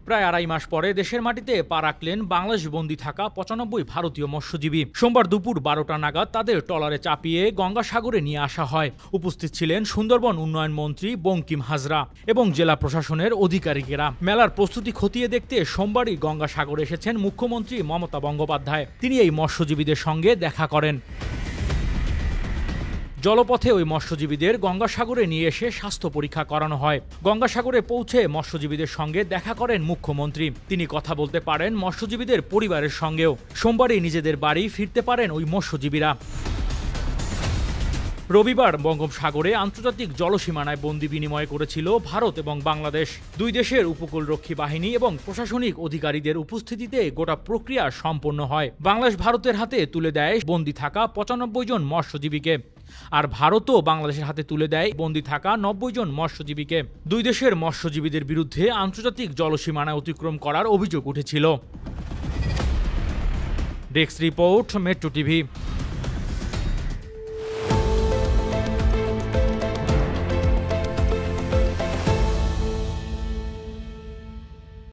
প্রায় আড়াই মাস পরে দেশের মাটিতে পা রাখলেন বাংলাদেশ বন্দী থাকা ৯৫ ভারতীয় মৎস্যজীবী। সোমবার দুপুর ১২টা নাগাদ তাদের ট্রলারে চাপিয়ে গঙ্গাসাগরে নিয়ে আসা হয়। উপস্থিত ছিলেন সুন্দরবন উন্নয়ন মন্ত্রী বঙ্কিম হাজরা এবং জেলা প্রশাসনের আধিকারিকেরা। মেলার প্রস্তুতি খতিয়ে দেখতে সোমবারই গঙ্গাসাগরে এসেছেন মুখ্যমন্ত্রী মমতা বন্দ্যোপাধ্যায়। তিনি এই মৎস্যজীবীদের সঙ্গে দেখা করেন। জলপথে ওই মৎস্যজীবীদের গঙ্গাসাগরে নিয়ে এসে স্বাস্থ্য পরীক্ষা করানো হয়। গঙ্গাসাগরে পৌঁছে মৎস্যজীবীদের সঙ্গে দেখা করেন মুখ্যমন্ত্রী। তিনি কথা বলতে পারেন মৎস্যজীবীদের পরিবারের সঙ্গেও। সোমবারই নিজেদের বাড়ি ফিরতে পারেন ওই মৎস্যজীবীরা। রবিবার বঙ্গোপসাগরে আন্তর্জাতিক জলসীমানায় বন্দি বিনিময় করেছিল ভারত এবং বাংলাদেশ। দুই দেশের উপকূলরক্ষী বাহিনী এবং প্রশাসনিক অধিকারীদের উপস্থিতিতে গোটা প্রক্রিয়া সম্পন্ন হয়। বাংলাদেশ ভারতের হাতে তুলে দেয় বন্দি থাকা ৯৫ জন মৎস্যজীবীকে, আর ভারতও বাংলাদেশের হাতে তুলে দেয় বন্দি থাকা ৯০ জন মৎস্যজীবীকে। দুই দেশের মৎস্যজীবীদের বিরুদ্ধে আন্তর্জাতিক জলসীমানা অতিক্রম করার অভিযোগ উঠেছিল। Desk report, metro TV.